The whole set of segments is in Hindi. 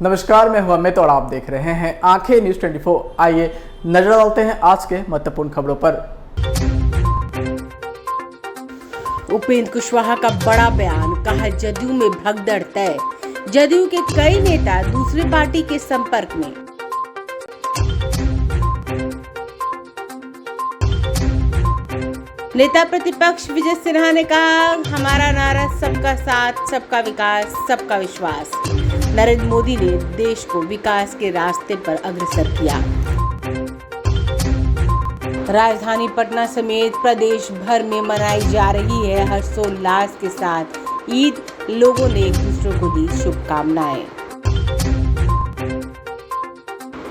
नमस्कार, मैं हूं अमित और आप देख रहे हैं आंखें न्यूज 24। आइए नजर डालते हैं आज के महत्वपूर्ण खबरों पर। उपेंद्र कुशवाहा का बड़ा बयान, कहा जदयू में भगदड़ तय। जदयू के कई नेता दूसरी पार्टी के संपर्क में। नेता प्रतिपक्ष विजय सिन्हा ने कहा, हमारा नारा सबका साथ, सबका विकास, सबका विश्वास। नरेंद्र मोदी ने देश को विकास के रास्ते पर अग्रसर किया। राजधानी पटना समेत प्रदेश भर में मनाई जा रही है हर्षोल्लास के साथ ईद। लोगों ने एक दूसरे को दी शुभकामनाएं।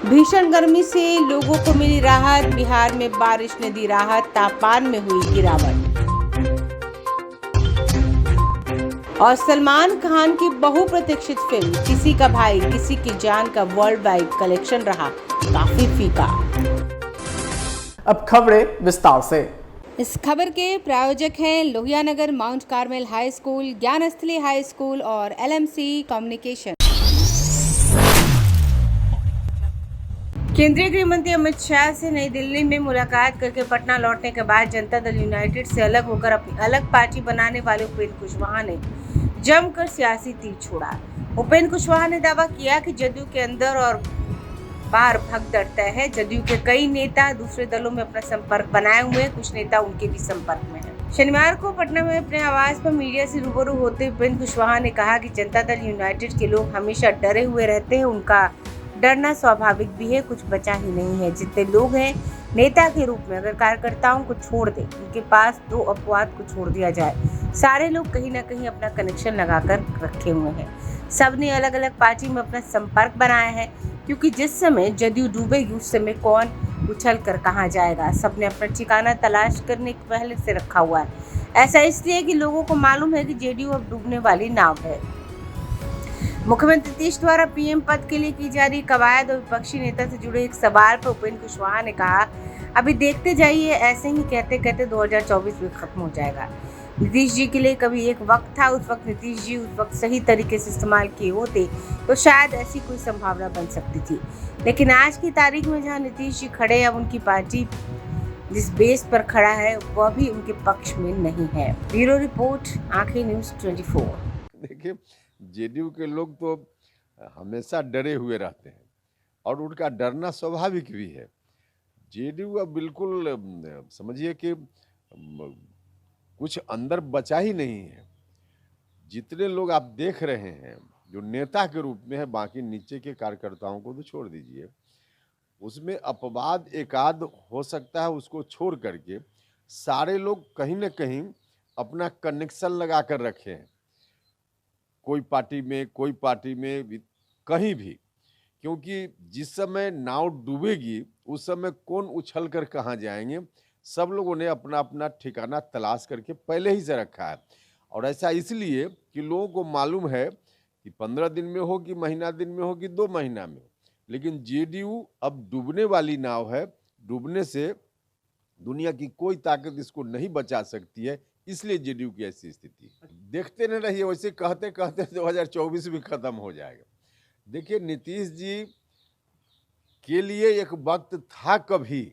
भीषण गर्मी से लोगों को मिली राहत। बिहार में बारिश ने दी राहत, तापमान में हुई गिरावट। और सलमान खान की बहुप्रतीक्षित फिल्म किसी का भाई किसी की जान का वर्ल्ड वाइड कलेक्शन रहा काफी फीका। अब खबरें विस्तार से। इस खबर के प्रायोजक हैं Lohianagar mount Carmel high school, Gyansthali high school और LMC कम्युनिकेशन। केंद्रीय गृह मंत्री अमित शाह से नई दिल्ली में मुलाकात करके पटना लौटने के बाद जनता दल यूनाइटेड से अलग होकर अपनी अलग पार्टी बनाने वाले उपेंद्र कुशवाहा ने जमकर सियासी तीर छोड़ा। उपेंद्र कुशवाहा ने दावा किया कि जदयू के अंदर और बाहर भगदड़ तय है। जदयू के कई नेता दूसरे दलों में अपना संपर्क बनाए हुए हैं, कुछ नेता उनके भी संपर्क में हैं। शनिवार को पटना में अपने आवास पर मीडिया से रूबरू होते उपेंद्र कुशवाहा ने कहा कि जनता दल यूनाइटेड के लोग हमेशा डरे हुए रहते हैं। उनका डरना स्वाभाविक भी है, कुछ बचा ही नहीं है। जितने लोग हैं नेता के रूप में, अगर कार्यकर्ताओं को छोड़ दे, उनके पास दो अपवाद को छोड़ दिया जाए, सारे लोग कहीं ना कहीं अपना कनेक्शन लगाकर रखे हुए हैं। सब ने अलग अलग पार्टी में अपना संपर्क बनाया है, क्योंकि जिस समय जदयू डूबेगी उस समय कौन उछल कर कहाँ जाएगा। सबने अपना ठिकाना तलाश करने के पहले से रखा हुआ है। ऐसा इसलिए कि लोगों को मालूम है कि जेडीयू अब डूबने वाली नाव है। मुख्यमंत्री नीतीश द्वारा पीएम पद के लिए की जा रही कवायद और विपक्षी नेता से जुड़े एक सवाल पर उपेंद्र कुशवाहा ने कहा, अभी देखते जाइए, ऐसे ही कहते कहते 2024 भी खत्म हो जाएगा। नीतीश जी के लिए कभी एक वक्त था, उस वक्त नीतीश जी उस वक्त सही तरीके से इस्तेमाल किए होते तो शायद ऐसी कोई संभावना बन सकती थी। लेकिन आज की तारीख में जहां नीतीश जी खड़े हैं, अब उनकी पार्टी जिस बेस पर खड़ा है वह भी उनके पक्ष में नहीं है। ब्यूरो रिपोर्ट, आंखें न्यूज 24। देखिए, जेडीयू के लोग तो हमेशा डरे हुए रहते हैं और उनका डरना स्वाभाविक भी है। जेडीयू अब बिल्कुल समझिए कि कुछ अंदर बचा ही नहीं है। जितने लोग आप देख रहे हैं जो नेता के रूप में है, बाकी नीचे के कार्यकर्ताओं को तो छोड़ दीजिए, उसमें अपवाद एकाध हो सकता है, उसको छोड़ करके सारे लोग कहीं ना कहीं अपना कनेक्शन लगा कर रखे हैं, कोई पार्टी में, कोई पार्टी में, कहीं भी। क्योंकि जिस समय नाव डूबेगी उस समय कौन उछल कर कहाँ जाएंगे, सब लोगों ने अपना अपना ठिकाना तलाश करके पहले ही से रखा है। और ऐसा इसलिए कि लोगों को मालूम है कि 15 दिन में हो कि महीना दिन में हो कि 2 महीना में, लेकिन जेडीयू अब डूबने वाली नाव है। डूबने से दुनिया की कोई ताकत इसको नहीं बचा सकती है, इसलिए जेडीयू की ऐसी स्थिति है। देखते न रहिए, वैसे कहते कहते 2024 भी खत्म हो जाएगा। देखिए, नीतीश जी के लिए एक वक्त था, कभी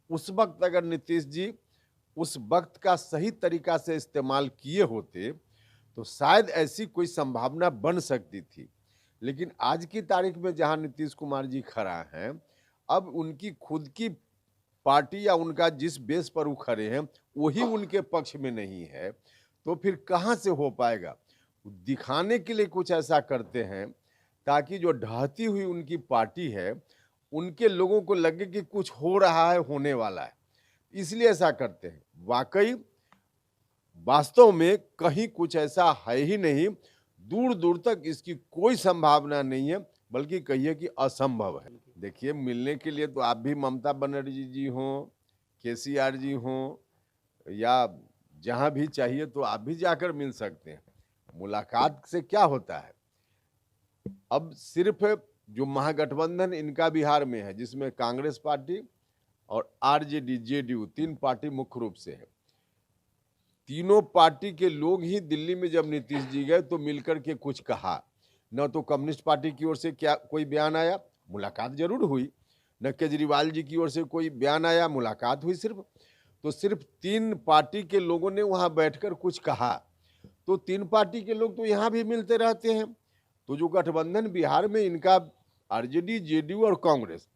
उस वक्त अगर नीतीश जी उस वक्त का सही तरीका से इस्तेमाल किए होते तो शायद ऐसी कोई संभावना बन सकती थी। लेकिन आज की तारीख में जहां नीतीश कुमार जी खड़ा हैं, अब उनकी खुद की पार्टी या उनका जिस बेस पर वो खड़े हैं वही उनके पक्ष में नहीं है, तो फिर कहाँ से हो पाएगा। दिखाने के लिए कुछ ऐसा करते हैं ताकि जो ढहती हुई उनकी पार्टी है उनके लोगों को लगे कि कुछ हो रहा है, होने वाला है, इसलिए ऐसा करते हैं। वाकई वास्तव में कहीं कुछ ऐसा है ही नहीं, दूर दूर तक इसकी कोई संभावना नहीं है, बल्कि कहिए कि असंभव है। देखिए, मिलने के लिए तो आप भी ममता बनर्जी जी हों, केसीआर जी हों, या जहां भी चाहिए तो आप भी जाकर मिल सकते हैं। मुलाकात से क्या होता है, अब सिर्फ जो महागठबंधन इनका बिहार में है, जिसमें कांग्रेस पार्टी और आरजेडी, जेडीयू, 3 पार्टी मुख्य रूप से है। तीनों पार्टी के लोग ही दिल्ली में जब नीतीश जी गए तो मिलकर के कुछ कहा, न तो कम्युनिस्ट पार्टी की ओर से क्या कोई बयान आया, मुलाकात जरूर हुई, न केजरीवाल जी की ओर से कोई बयान आया, मुलाकात हुई सिर्फ। तो सिर्फ 3 पार्टी के लोगों ने वहां बैठकर कुछ कहा। तो 3 पार्टी के लोग तो यहाँ भी मिलते रहते हैं। तो जो गठबंधन बिहार में इनका आरजेडी, जेडीयू और कांग्रेस,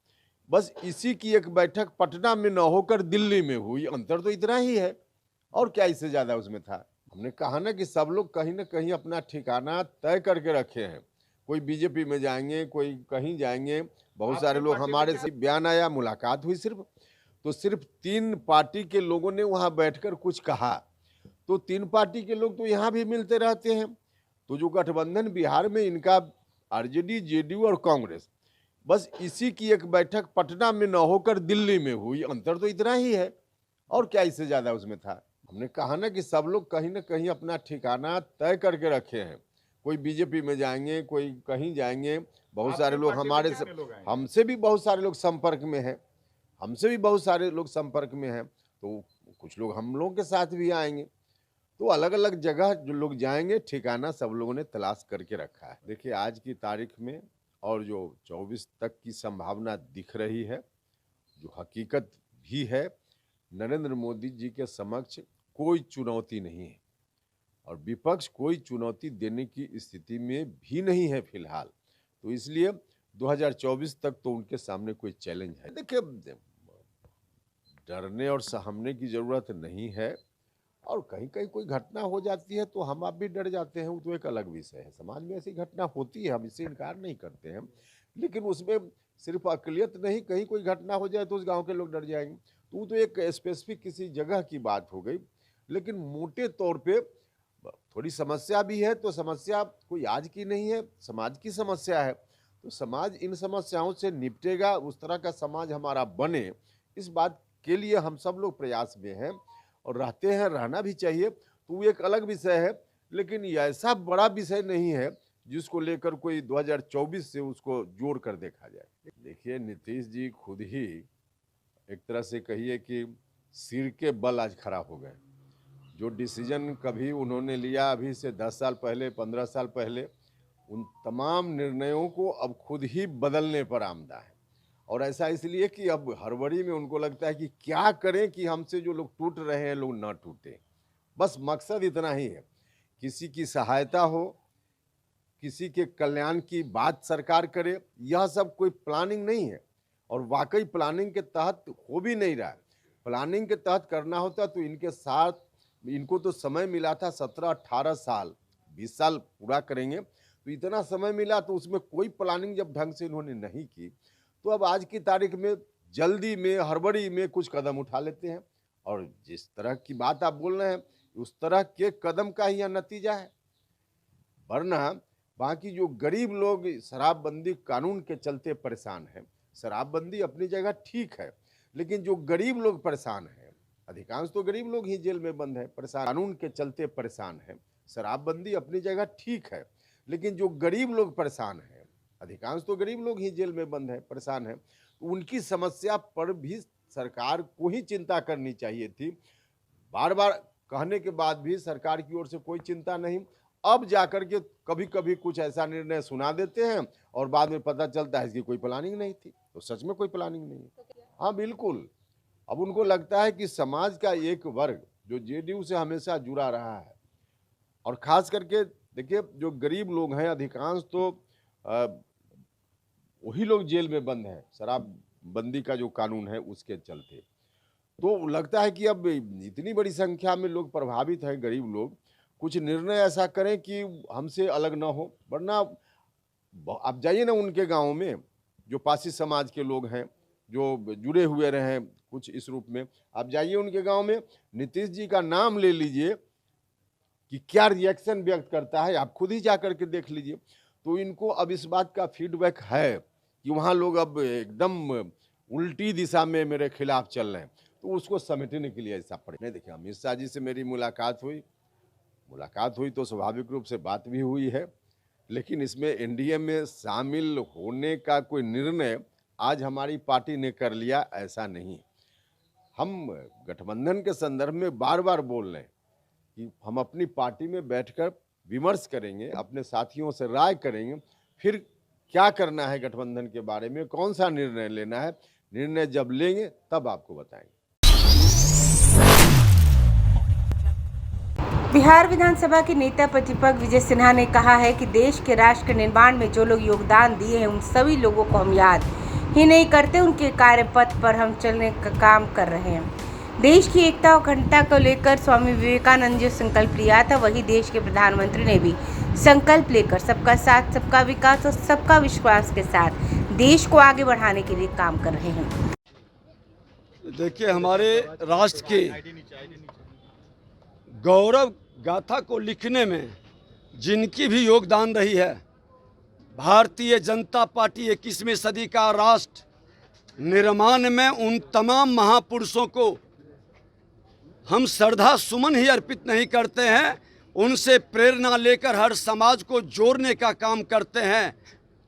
बस इसी की एक बैठक पटना में न होकर दिल्ली में हुई। अंतर तो इतना ही है, और क्या इससे ज्यादा उसमें था। हमने कहा ना कि सब लोग कहीं ना कहीं अपना ठिकाना तय करके रखे हैं। कोई बीजेपी में जाएंगे, कोई कहीं जाएंगे, बहुत सारे लोग हमारे से बयान आया, मुलाकात हुई सिर्फ। तो सिर्फ 3 पार्टी के लोगों ने वहां बैठकर कुछ कहा। तो 3 पार्टी के लोग तो यहाँ भी मिलते रहते हैं। तो जो गठबंधन बिहार में इनका आरजेडी, जेडीयू और कांग्रेस, बस इसी की एक बैठक पटना में न होकर दिल्ली में हुई। अंतर तो इतना ही है, और क्या इससे ज्यादा उसमें था। हमने कहा ना कि सब लोग कहीं ना कहीं अपना ठिकाना तय करके रखे हैं। कोई बीजेपी में जाएंगे, कोई कहीं जाएंगे, बहुत सारे लोग हमारे से, हमसे भी बहुत सारे लोग संपर्क में हैं, हमसे भी बहुत सारे लोग संपर्क में हैं। तो कुछ लोग हम लोगों के साथ भी आएंगे। तो अलग अलग जगह जो लोग जाएंगे, ठिकाना सब लोगों ने तलाश करके रखा है। देखिए आज की तारीख में और जो 24 तक की संभावना दिख रही है, जो हकीकत भी है, नरेंद्र मोदी जी के समक्ष कोई चुनौती नहीं है, और विपक्ष कोई चुनौती देने की स्थिति में भी नहीं है फिलहाल। तो इसलिए 2024 तक तो उनके सामने कोई चैलेंज है। देखिए डरने और सहमने की जरूरत नहीं है, और कहीं कहीं कोई घटना हो जाती है तो हम आप भी डर जाते हैं, वो तो एक अलग विषय है। समाज में ऐसी घटना होती है, हम इससे इनकार नहीं करते हैं, लेकिन उसमें सिर्फ अकलियत नहीं, कहीं कोई घटना हो जाए तो उस गांव के लोग डर जाएंगे। तो वो तो एक स्पेसिफिक किसी जगह की बात हो गई, लेकिन मोटे तौर पे थोड़ी समस्या भी है। तो समस्या कोई आज की नहीं है, समाज की समस्या है। तो समाज इन समस्याओं से निपटेगा, उस तरह का समाज हमारा बने, इस बात के लिए हम सब लोग प्रयास में हैं और रहते हैं, रहना भी चाहिए। तो वो एक अलग विषय है, लेकिन ये ऐसा बड़ा विषय नहीं है जिसको लेकर कोई 2024 से उसको जोड़ कर देखा जाए। देखिए नीतीश जी खुद ही एक तरह से कहिए कि सिर के बल आज खड़ा हो गए। जो डिसीजन कभी उन्होंने लिया अभी से 10 साल पहले, 15 साल पहले, उन तमाम निर्णयों को अब खुद ही बदलने पर आमदा है। और ऐसा इसलिए कि अब हड़बड़ी में उनको लगता है कि क्या करें कि हमसे जो लोग टूट रहे हैं लोग ना टूटे। बस मकसद इतना ही है, किसी की सहायता हो, किसी के कल्याण की बात सरकार करे। यह सब कोई प्लानिंग नहीं है, और वाकई प्लानिंग के तहत हो भी नहीं रहा है। प्लानिंग के तहत करना होता तो इनके साथ, इनको तो समय मिला था 17-18 साल, 20 साल पूरा करेंगे, तो इतना समय मिला, तो उसमें कोई प्लानिंग जब ढंग से इन्होंने नहीं की, तो अब आज की तारीख में जल्दी में, हड़बड़ी में कुछ कदम उठा लेते हैं। और जिस तरह की बात आप बोल रहे हैं, उस तरह के कदम का ही यह नतीजा है। वरना बाकी जो गरीब लोग शराबबंदी कानून के चलते परेशान हैं, शराबबंदी अपनी जगह ठीक है, लेकिन जो गरीब लोग परेशान हैं, अधिकांश तो गरीब लोग ही जेल में बंद है, परेशान, कानून के चलते परेशान है। शराबबंदी अपनी जगह ठीक है, लेकिन जो गरीब लोग परेशान हैं, अधिकांश तो गरीब लोग ही जेल में बंद है, परेशान है, तो उनकी समस्या पर भी सरकार को ही चिंता करनी चाहिए थी। बार बार कहने के बाद भी सरकार की ओर से कोई चिंता नहीं। अब जाकर के कभी कभी कुछ ऐसा निर्णय सुना देते हैं और बाद में पता चलता है इसकी कोई प्लानिंग नहीं थी। तो सच में कोई प्लानिंग नहीं है। हाँ बिल्कुल, अब उनको लगता है कि समाज का एक वर्ग जो जेडीयू से हमेशा जुड़ा रहा है, और खास करके देखिए जो गरीब लोग हैं, अधिकांश तो वही लोग जेल में बंद हैं, शराबबंदी का जो कानून है उसके चलते। तो लगता है कि अब इतनी बड़ी संख्या में लोग प्रभावित हैं, गरीब लोग, कुछ निर्णय ऐसा करें कि हमसे अलग ना हो। वरना आप जाइए ना उनके गाँव में, जो पासी समाज के लोग हैं, जो जुड़े हुए रहे कुछ इस रूप में, आप जाइए उनके गांव में, नीतीश जी का नाम ले लीजिए कि क्या रिएक्शन व्यक्त करता है, आप खुद ही जाकर के देख लीजिए। तो इनको अब इस बात का फीडबैक है कि वहाँ लोग अब एकदम उल्टी दिशा में मेरे खिलाफ चल रहे हैं, तो उसको समेटने के लिए ऐसा पड़े। नहीं देखिए, अमित शाह जी से मेरी मुलाकात हुई तो स्वाभाविक रूप से बात भी हुई है, लेकिन इसमें एनडीए में शामिल होने का कोई निर्णय आज हमारी पार्टी ने कर लिया, ऐसा नहीं। हम गठबंधन के संदर्भ में बार बार बोल रहे हैं कि हम अपनी पार्टी में बैठकर विमर्श करेंगे, अपने साथियों से राय करेंगे, फिर क्या करना है गठबंधन के बारे में, कौन सा निर्णय लेना है, निर्णय जब लेंगे तब आपको बताएंगे। बिहार विधानसभा के नेता प्रतिपक्ष विजय सिन्हा ने कहा है कि देश के राष्ट्र के निर्माण में जो लोग योगदान दिए हैं उन सभी लोगों को हम याद ही नहीं करते, उनके कार्यपथ पर हम चलने का काम कर रहे हैं। देश की एकता और अखंडता को लेकर स्वामी विवेकानंद जो संकल्प लिया था, वही देश के प्रधानमंत्री ने भी संकल्प लेकर सबका साथ, सबका विकास और सबका विश्वास के साथ देश को आगे बढ़ाने के लिए काम कर रहे हैं। देखिए, हमारे राष्ट्र के गौरव गाथा को लिखने में जिनकी भी योगदान रही है, भारतीय जनता पार्टी 21वीं सदी का राष्ट्र निर्माण में उन तमाम महापुरुषों को हम श्रद्धा सुमन ही अर्पित नहीं करते हैं, उनसे प्रेरणा लेकर हर समाज को जोड़ने का काम करते हैं।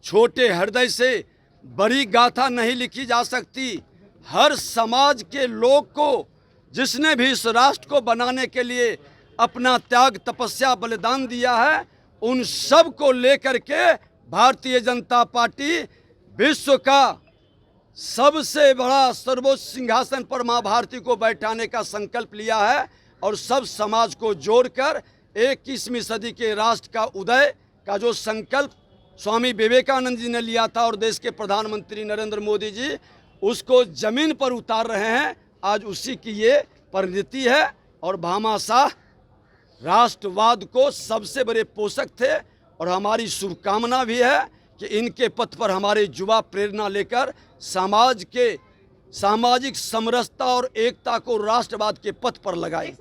छोटे हृदय से बड़ी गाथा नहीं लिखी जा सकती। हर समाज के लोग को, जिसने भी इस राष्ट्र को बनाने के लिए अपना त्याग, तपस्या, बलिदान दिया है, उन सब को लेकर के भारतीय जनता पार्टी विश्व का सबसे बड़ा सर्वोच्च सिंहासन पर मां भारती को बैठाने का संकल्प लिया है और सब समाज को जोड़कर 21वीं सदी के राष्ट्र का उदय का जो संकल्प स्वामी विवेकानंद जी ने लिया था और देश के प्रधानमंत्री नरेंद्र मोदी जी उसको जमीन पर उतार रहे हैं। आज उसी की ये परिणति है और भामाशाह राष्ट्रवाद को सबसे बड़े पोषक थे और हमारी शुभकामना भी है कि इनके पथ पर हमारे युवा प्रेरणा लेकर समाज के सामाजिक समरसता और एकता को राष्ट्रवाद के पथ पर लगाए।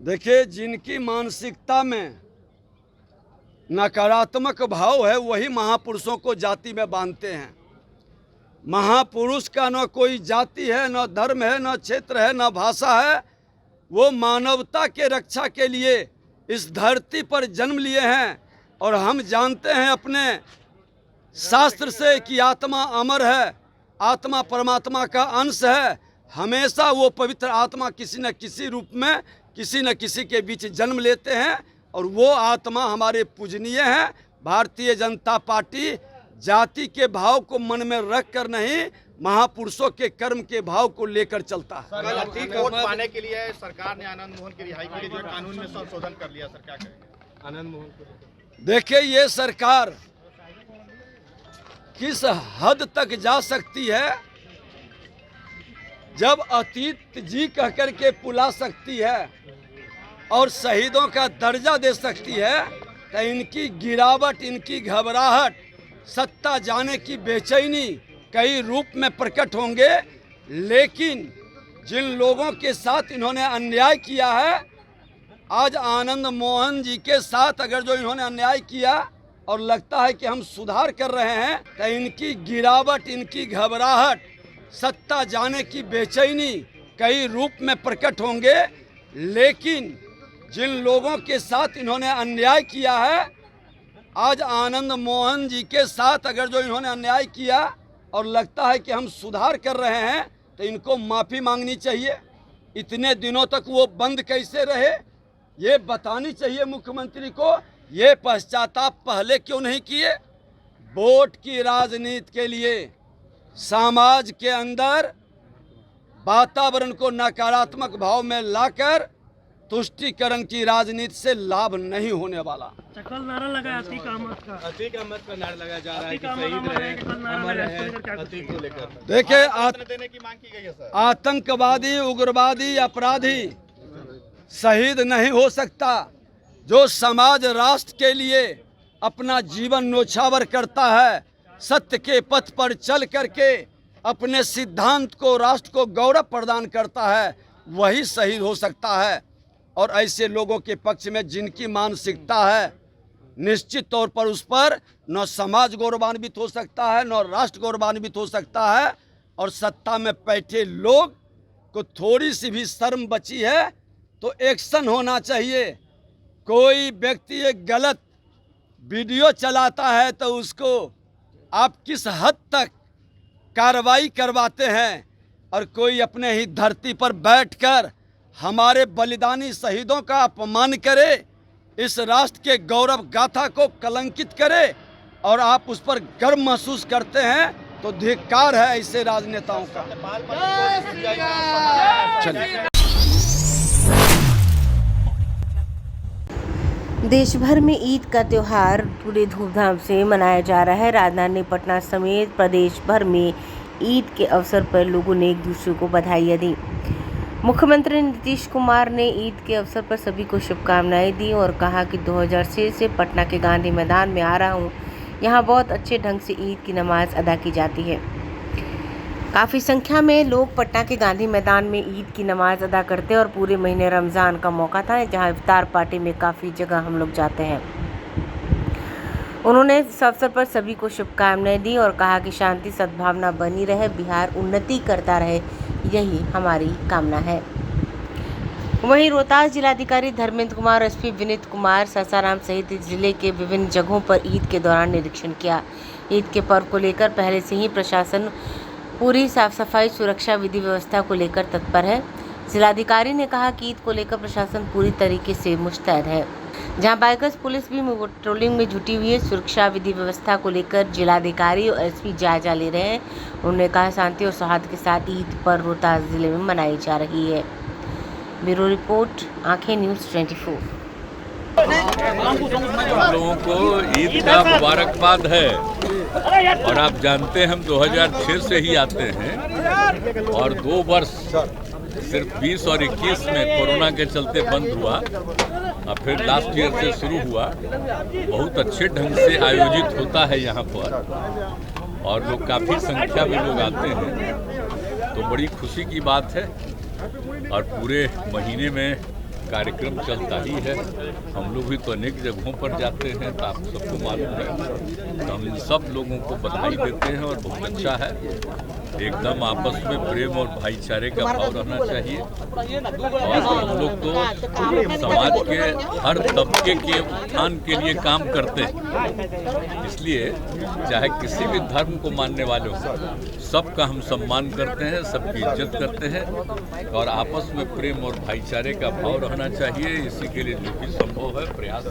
देखिए, जिनकी मानसिकता में नकारात्मक भाव है वही महापुरुषों को जाति में बांधते हैं। महापुरुष का न कोई जाति है, न धर्म है, न क्षेत्र है, न भाषा है। वो मानवता के रक्षा के लिए इस धरती पर जन्म लिए हैं और हम जानते हैं अपने शास्त्र से कि आत्मा अमर है, आत्मा परमात्मा का अंश है। हमेशा वो पवित्र आत्मा किसी न किसी रूप में किसी न किसी के बीच जन्म लेते हैं और वो आत्मा हमारे पूजनीय है। भारतीय जनता पार्टी जाति के भाव को मन में रख कर नहीं, महापुरुषों के कर्म के भाव को लेकर चलता है। कल ठीक वोट पाने के लिए सरकार ने आनंद मोहन की रिहाई के लिए जो कानून में संशोधन कर लिया, सर क्या करेंगे आनंद मोहन को? देखिए, ये सरकार किस हद तक जा सकती है, जब अतीत जी कहकर के पुला सकती है और शहीदों का दर्जा दे सकती है, तो इनकी गिरावट, इनकी घबराहट, सत्ता जाने की बेचैनी कई रूप में प्रकट होंगे। लेकिन जिन लोगों के साथ इन्होंने अन्याय किया है, आज आनंद मोहन जी के साथ अगर जो इन्होंने अन्याय किया और लगता है कि हम सुधार कर रहे हैं, तो इनकी गिरावट, इनकी घबराहट, सत्ता जाने की बेचैनी कई रूप में प्रकट होंगे। लेकिन जिन लोगों के साथ इन्होंने अन्याय किया है, आज आनंद मोहन जी के साथ अगर जो इन्होंने अन्याय किया और लगता है कि हम सुधार कर रहे हैं, तो इनको माफ़ी मांगनी चाहिए। इतने दिनों तक वो बंद कैसे रहे, ये बतानी चाहिए मुख्यमंत्री को। ये पश्चाताप पहले क्यों नहीं किए? वोट की राजनीति के लिए समाज के अंदर वातावरण को नकारात्मक भाव में लाकर तुष्टीकरण की राजनीति से लाभ नहीं होने वाला। कल नारा लगा अतीक अहमद का नारा लगाया जा रहा है कि शहीद रहे, अमर रहे, अतीक को लेकर देखिए, देने की मांग की गई है सर। आतंकवादी, उग्रवादी, अपराधी शहीद नहीं हो सकता। जो समाज राष्ट्र के लिए अपना जीवन न्योछावर करता है, सत्य के पथ पर चल करके अपने सिद्धांत को, राष्ट्र को गौरव प्रदान करता है, वही शहीद हो सकता है। और ऐसे लोगों के पक्ष में जिनकी मानसिकता है, निश्चित तौर पर उस पर न समाज गौरवान्वित हो सकता है, न राष्ट्र गौरवान्वित हो सकता है। और सत्ता में बैठे लोग को थोड़ी सी भी शर्म बची है तो एक्शन होना चाहिए। कोई व्यक्ति एक गलत वीडियो चलाता है तो उसको आप किस हद तक कार्रवाई करवाते हैं, और कोई अपने ही धरती पर बैठकर हमारे बलिदानी शहीदों का अपमान करे, इस राष्ट्र के गौरव गाथा को कलंकित करे और आप उस पर गर्व महसूस करते हैं तो धिक्कार है ऐसे राजनेताओं का। चलिए। देश भर में ईद का त्यौहार पूरे धूमधाम से मनाया जा रहा है। राजधानी पटना समेत प्रदेश भर में ईद के अवसर पर लोगों ने एक दूसरे को बधाइयाँ दी। मुख्यमंत्री नीतीश कुमार ने ईद के अवसर पर सभी को शुभकामनाएं दी और कहा कि 2006 से पटना के गांधी मैदान में आ रहा हूं। यहां बहुत अच्छे ढंग से ईद की नमाज अदा की जाती है। काफ़ी संख्या में लोग पटना के गांधी मैदान में ईद की नमाज अदा करते हैं और पूरे महीने रमज़ान का मौका था जहां इफ्तार पार्टी में काफ़ी जगह हम लोग जाते हैं। उन्होंने इस अवसर पर सभी को शुभकामनाएं दी और कहा कि शांति सद्भावना बनी रहे, बिहार उन्नति करता रहे, यही हमारी कामना है। वहीं रोहतास जिलाधिकारी धर्मेंद्र कुमार, एसपी विनीत कुमार सासाराम सहित जिले के विभिन्न जगहों पर ईद के दौरान निरीक्षण किया। ईद के पर्व को लेकर पहले से ही प्रशासन पूरी साफ सफाई, सुरक्षा, विधि व्यवस्था को लेकर तत्पर है। जिलाधिकारी ने कहा कि ईद को लेकर प्रशासन पूरी तरीके से मुस्तैद है। जहां बाइकर्स पुलिस भी पेट्रोलिंग में जुटी हुई है। सुरक्षा, विधि व्यवस्था को लेकर जिलाधिकारी और एसपी जायजा ले रहे हैं। उन्होंने कहा शांति और सौहार्द के साथ ईद पर रोहतास जिले में मनाई जा रही है। ब्यूरो रिपोर्ट, आंखें न्यूज़ 24। हम लोगों को ईद का मुबारकबाद है और आप जानते हैं हम 2006 से ही आते हैं और 2 वर्ष सिर्फ 20 और 21 में कोरोना के चलते बंद हुआ और फिर लास्ट ईयर से शुरू हुआ। बहुत अच्छे ढंग से आयोजित होता है यहाँ पर और लोग काफ़ी संख्या में लोग आते हैं, तो बड़ी खुशी की बात है। और पूरे महीने में कार्यक्रम चलता ही है। हम लोग भी तो अनेक जगहों पर जाते हैं, तो आप सबको मालूम है। तो हम इन सब लोगों को बधाई देते हैं और बहुत अच्छा है। एकदम आपस में प्रेम और भाईचारे का भाव रहना चाहिए और हम लोग तो समाज के हर तबके के उत्थान के लिए काम करते हैं। इसलिए चाहे किसी भी धर्म को मानने वालों सबका हम सम्मान करते हैं, सबकी इज्जत करते हैं और आपस में प्रेम और भाईचारे का भाव रहना चाहिए। इसी के लिए जो भी संभव है प्रयास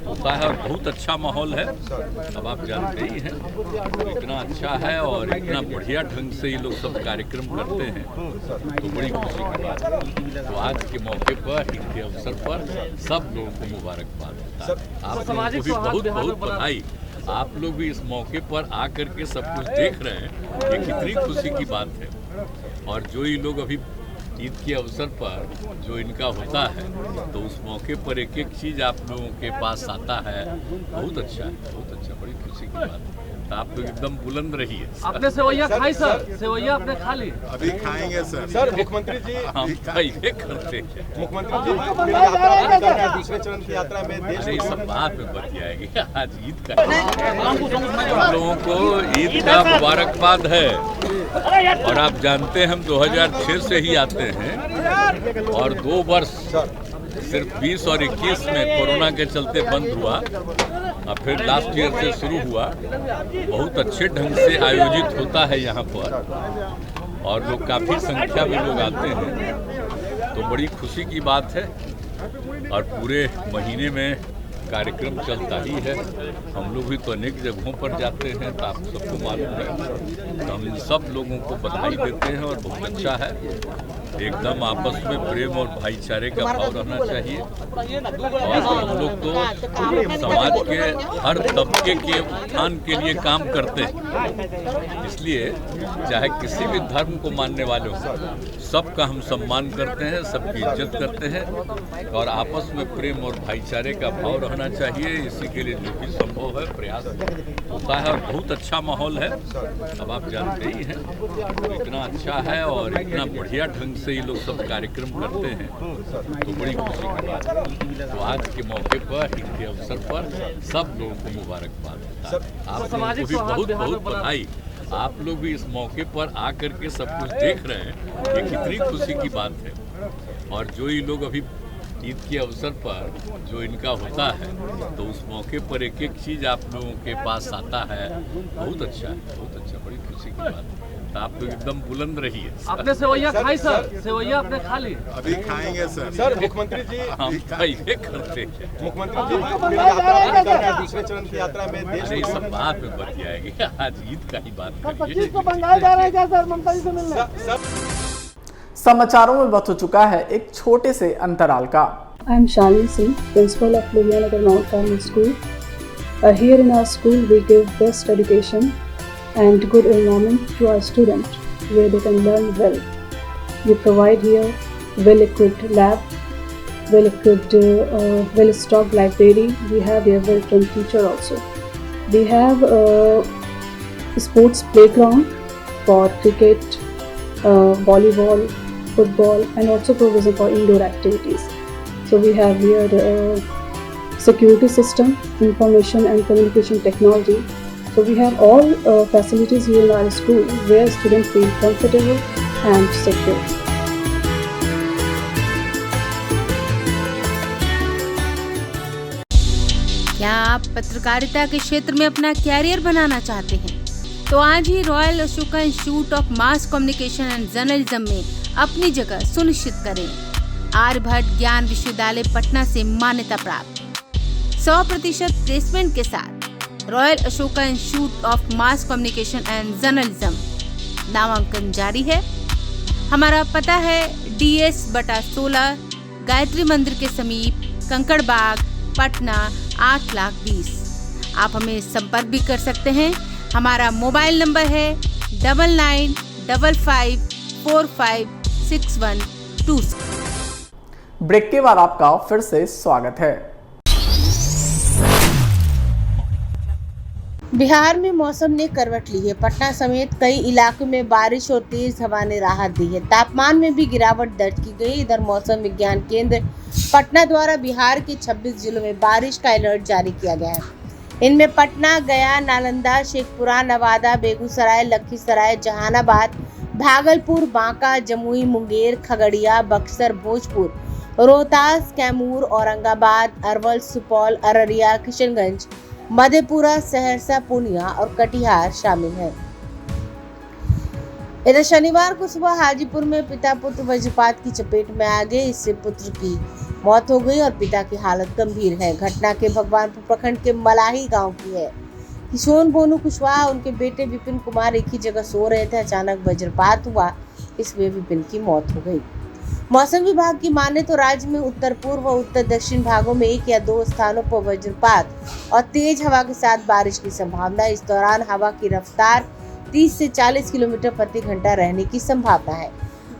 होता है और बहुत अच्छा माहौल है। अब आप जानते ही हैं इतना अच्छा है और इतना बढ़िया ढंग से ये लोग सब कार्यक्रम करते हैं, तो बड़ी खुशी की बात है। तो आज के मौके पर, ईद के अवसर पर सब लोगों को मुबारकबाद होता है। आप लोगों को भी बहुत बहुत बधाई। आप लोग भी इस मौके पर आकर के सब कुछ देख रहे हैं, ये कितनी खुशी की बात है। और जो ये लोग अभी ईद के अवसर पर जो इनका होता है, तो उस मौके पर एक एक चीज़ आप लोगों के पास आता है। बहुत अच्छा है, बहुत अच्छा, बड़ी खुशी की बात है। तो आप लोग एकदम बुलंद रहिए। आपने सेवैया खाई सर? सेवैया आपने खा ली? अभी खाएंगे सर। सर मुख्यमंत्री जी हम तो ये करते हैं। मुख्यमंत्री जी यात्रा दूसरे चरण की यात्रा में देश अरे सब बात में बच जाएगी। आज ईद का हम लोगों को ईद का मुबारकबाद है और आप जानते हैं हम 2006 से ही आते हैं और 2 वर्ष सिर्फ 20 और 21 में कोरोना के चलते बंद हुआ और फिर लास्ट ईयर से शुरू हुआ। बहुत अच्छे ढंग से आयोजित होता है यहाँ पर और लोग काफ़ी संख्या में लोग आते हैं, तो बड़ी खुशी की बात है। और पूरे महीने में कार्यक्रम चलता ही है। हम लोग भी तो अनेक जगहों पर जाते हैं, तो आप सबको मालूम है। तो हम इन सब लोगों को बधाई देते हैं और बहुत अच्छा है। एकदम आपस में प्रेम और भाईचारे का भाव रहना चाहिए और हम लोग तो समाज के हर तबके के उत्थान के लिए काम करते हैं। इसलिए चाहे किसी भी धर्म को मानने वालों सबका हम सम्मान करते हैं, सबकी इज्जत करते हैं और आपस में प्रेम और भाईचारे का भाव रहना चाहिए। इसी के लिए जो भी संभव है प्रयास होता है और बहुत अच्छा माहौल है। अब आप जानते ही हैं इतना अच्छा है और इतना बढ़िया ढंग से ये लोग सब कार्यक्रम करते हैं, तो बड़ी खुशी की बात है। तो आज के मौके पर, ईद के अवसर पर सब लोगों को मुबारकबाद होता है। आप लोगों को भी बहुत बहुत बधाई। आप लोग भी इस मौके पर आकर के सब कुछ देख रहे हैं, ये कितनी खुशी की बात है। और जो ये लोग अभी ईद के अवसर पर जो इनका होता है, तो उस मौके पर एक एक चीज़ आप लोगों के पास आता है। बहुत अच्छा है, बहुत अच्छा, बड़ी खुशी की बात है। आप तो एकदम बुलंद रहिए। आपने सेवैया खाई सर? सेवैया आपने खा ली? अभी खाएंगे सर। सर मुख्यमंत्री जी हम ये करते हैं। मुख्यमंत्री जी दूसरे चरण की यात्रा में देश ये सब बाद में बतियाएंगे, आज ईद का ही बात करिए। समाचारों में वक्त हो चुका है एक छोटे से अंतराल का। I am Shalini Singh, principal of Luhianagar Mount Carmel School. Here in our school, we give best education and good environment to our students, where they can learn well. We provide here well-equipped lab, well-equipped, well-stocked library. We have here well-trained teacher also. We have a sports playground for cricket, volleyball, football, and also provision for indoor activities. So we have here security system, information and communication technology. So we have all facilities here in our school where students feel comfortable and secure. क्या आप पत्रकारिता के क्षेत्र में अपना कैरियर बनाना चाहते हैं? तो आज ही royal Ashoka institute of mass communication and journalism में अपनी जगह सुनिश्चित करें। आर्यभट्ट ज्ञान विश्वविद्यालय पटना से मान्यता प्राप्त 100% प्लेसमेंट के साथ royal Ashoka institute of mass communication and journalism नामांकन जारी है। हमारा पता है DS/16 गायत्री मंदिर के समीप कंकड़ बाग पटना 8,20,000। आप हमें संपर्क भी कर सकते हैं। हमारा मोबाइल नंबर है 9955456126। ब्रेक के बाद आपका फिर से स्वागत है। बिहार में मौसम ने करवट ली है। पटना समेत कई इलाकों में बारिश और तेज हवा ने राहत दी है। तापमान में भी गिरावट दर्ज की गई। इधर मौसम विज्ञान केंद्र पटना द्वारा बिहार के 26 जिलों में बारिश का अलर्ट जारी किया गया है। इनमें पटना, गया, नालंदा, शेखपुरा, नवादा, बेगूसराय, लखीसराय, जहानाबाद, भागलपुर, बांका, जमुई, मुंगेर, खगड़िया, बक्सर, भोजपुर, रोहतास, कैमूर, औरंगाबाद, अरवल, सुपौल, अररिया, किशनगंज, मधेपुरा, सहरसा, पूर्णिया और कटिहार शामिल हैं। इधर शनिवार को सुबह हाजीपुर में पिता पुत्र वज्रपात की चपेट में आ गए। इससे पुत्र की मौत हो गई और पिता की हालत गंभीर है। घटना के भगवानपुर प्रखंड के मलाही गांव की है। किशोर बोनू कुशवाहा उनके बेटे विपिन कुमार एक ही जगह सो रहे थे। अचानक वज्रपात हुआ, इसमें विपिन की मौत हो गई। मौसम विभाग की माने तो राज्य में उत्तर पूर्व व उत्तर दक्षिण भागों में 1 या 2 स्थानों पर वज्रपात और तेज हवा के साथ बारिश की संभावना। इस दौरान हवा की रफ्तार 30 से 40 किलोमीटर प्रति घंटा रहने की संभावना है।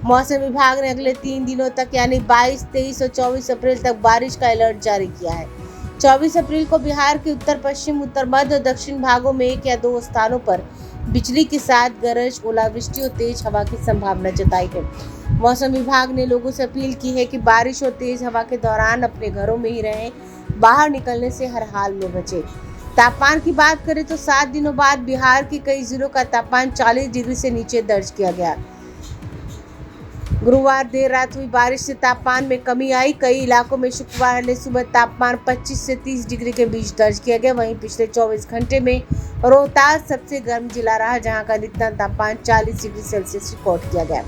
मौसम विभाग ने अगले 3 दिनों तक यानी 22, 23 और 24 अप्रैल तक बारिश का अलर्ट जारी किया है। 24 अप्रैल को बिहार के उत्तर पश्चिम, उत्तर मध्य और दक्षिण भागों में 1 या 2 स्थानों पर बिजली के साथ गरज, ओलावृष्टि और तेज हवा की संभावना जताई है। मौसम विभाग ने लोगों से अपील की है कि बारिश और तेज हवा के दौरान अपने घरों में ही रहें, बाहर निकलने से हर हाल में बचें। तापमान की बात करें तो 7 दिनों बाद बिहार के कई जिलों का तापमान 40 डिग्री से नीचे दर्ज किया गया। गुरुवार देर रात हुई बारिश से तापमान में कमी आई। कई इलाकों में शुक्रवार ने सुबह तापमान 25 से 30 डिग्री के बीच दर्ज किया गया। वहीं पिछले 24 घंटे में रोहतास सबसे गर्म जिला रहा, जहां का अधिकतम तापमान 40 डिग्री सेल्सियस रिकॉर्ड किया गया।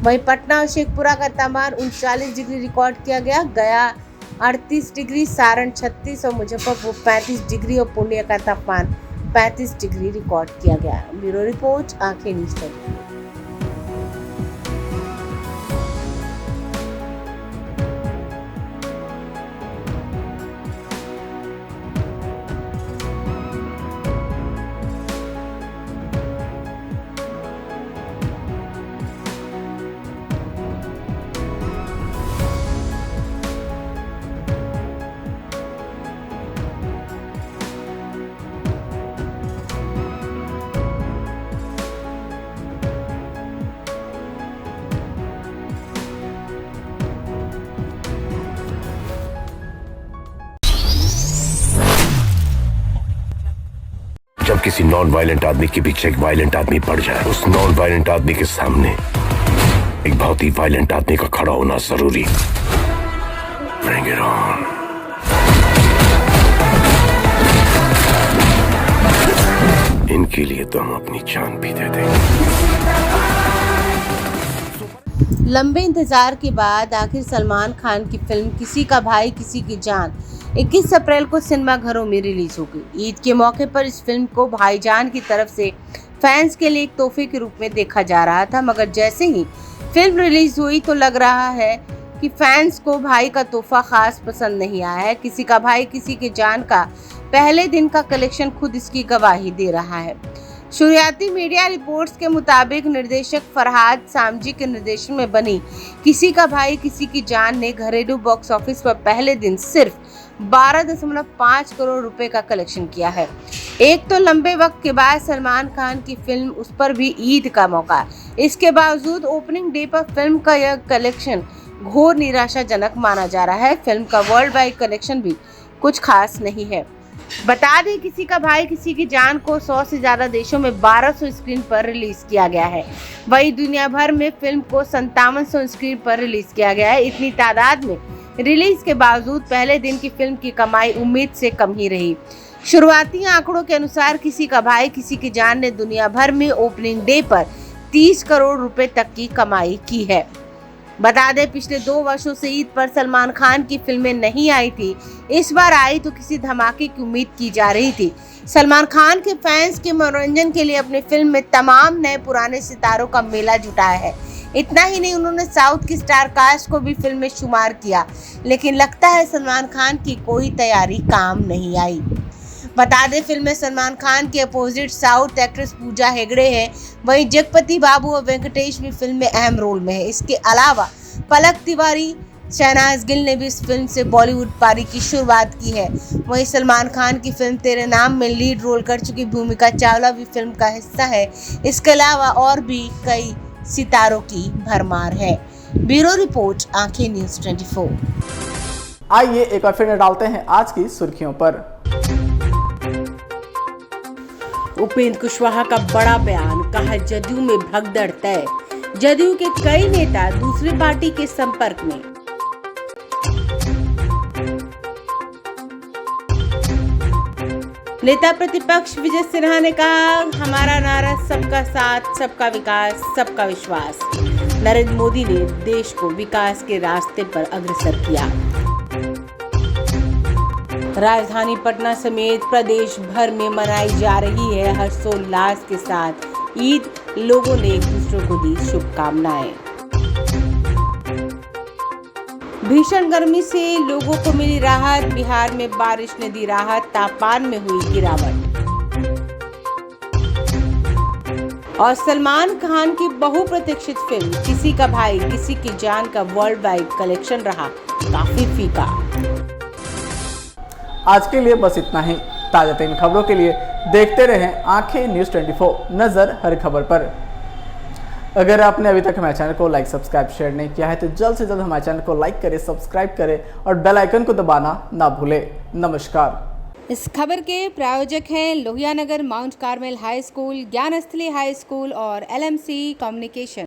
वहीं पटना और शेखपुरा का तापमान 39 डिग्री रिकॉर्ड किया गया। गया 38 डिग्री, सारण 36 और मुजफ्फरपुर 35 डिग्री और पूर्णिया का तापमान 35 डिग्री रिकॉर्ड किया गया। ब्यूरो रिपोर्ट, आंखें न्यूज़ 24। जब किसी नॉन वायलेंट आदमी के पीछे एक वायलेंट आदमी पड़ जाए, उस नॉन वायलेंट आदमी के सामने एक बहुत ही वायलेंट आदमी का खड़ा होना जरूरी। Bring it on। इनके लिए तो हम अपनी जान भी दे देंगे। लंबे इंतजार के बाद आखिर सलमान खान की फिल्म किसी का भाई किसी की जान 21 अप्रैल को सिनेमाघरों में रिलीज होगी। ईद के मौके पर इस फिल्म को भाईजान की तरफ से फैंस के लिए एक तोहफे के रूप में देखा जा रहा था, मगर जैसे ही फिल्म रिलीज हुई तो लग रहा है कि फैंस को भाई का तोहफा खास पसंद नहीं आया है। किसी का भाई किसी की जान का पहले दिन का कलेक्शन खुद इसकी गवाही दे रहा है। शुरुआती मीडिया रिपोर्ट्स के मुताबिक निर्देशक फरहाद सामजी के निर्देशन में बनी किसी का भाई किसी की जान ने घरेलू बॉक्स ऑफिस पर पहले दिन सिर्फ 12.5 करोड़ रुपए का कलेक्शन किया है। एक तो लंबे वक्त के बाद सलमान खान की फिल्म, उस पर भी ईद का मौका। इसके बावजूद ओपनिंग डे पर फिल्म का यह कलेक्शन घोर निराशाजनक माना जा रहा है। फिल्म का वर्ल्ड वाइड कलेक्शन भी कुछ खास नहीं है। बता दें किसी का भाई किसी की जान को 100 से ज्यादा देशों में 1200 स्क्रीन पर रिलीज किया गया है। वहीं दुनिया भर में फिल्म को 5700 स्क्रीन पर रिलीज किया गया है। इतनी तादाद में रिलीज के बावजूद पहले दिन की फिल्म की कमाई उम्मीद से कम ही रही। शुरुआती आंकड़ों के अनुसार किसी का भाई किसी की जान ने दुनिया भर में ओपनिंग डे पर 30 करोड़ रुपए तक की कमाई की है। बता दें पिछले 2 वर्षों से ईद पर सलमान खान की फिल्में नहीं आई थी। इस बार आई तो किसी धमाके की उम्मीद की जा रही थी। सलमान खान के फैंस के मनोरंजन के लिए अपनी फिल्म में तमाम नए पुराने सितारों का मेला जुटाया है। इतना ही नहीं, उन्होंने साउथ की स्टार कास्ट को भी फिल्म में शुमार किया, लेकिन लगता है सलमान खान की कोई तैयारी काम नहीं आई। बता दें फिल्म में सलमान खान के opposite south actress Pooja Hegde हैं। वहीं जगपति बाबू और वेंकटेश भी फिल्म में अहम रोल में है। इसके अलावा पलक तिवारी, शहनाज गिल ने भी इस फिल्म से बॉलीवुड पारी की शुरुआत की है। वहीं सलमान खान की फिल्म तेरे नाम में लीड रोल कर चुकी भूमिका चावला भी फिल्म का हिस्सा है। इसके अलावा और भी कई सितारों की भरमार है। ब्यूरो रिपोर्ट, आंखें न्यूज़ 24। आइए एक बार फिर डालते हैं आज की सुर्खियों पर। उपेंद्र कुशवाहा का बड़ा बयान, कहा जदयू में भगदड़ तय। जदयू के कई नेता दूसरी पार्टी के संपर्क में। नेता प्रतिपक्ष विजय सिन्हा ने कहा, हमारा नारा सबका साथ, सबका विकास, सबका विश्वास। नरेंद्र मोदी ने देश को विकास के रास्ते पर अग्रसर किया। राजधानी पटना समेत प्रदेश भर में मनाई जा रही है हर्षोल्लास के साथ ईद। लोगों ने एक दूसरे को दी शुभकामनाएं। भीषण गर्मी से लोगों को मिली राहत। बिहार में बारिश ने दी राहत, तापमान में हुई गिरावट। और सलमान खान की बहुप्रतीक्षित फिल्म किसी का भाई किसी की जान का वर्ल्ड वाइड कलेक्शन रहा काफी फीका। आज के लिए बस इतना ही। ताजा तरीन खबरों के लिए देखते रहें आंखें न्यूज़ 24, नजर हर खबर पर। अगर आपने अभी तक हमारे चैनल को लाइक, सब्सक्राइब, शेयर नहीं किया है तो जल्द से जल्द हमारे चैनल को लाइक करें, सब्सक्राइब करें और बेल आइकन को दबाना ना भूलें। नमस्कार। इस खबर के प्रायोजक हैं Lohia Nagar Mount Carmel high school, Gyansthali high school और LMC कम्युनिकेशन।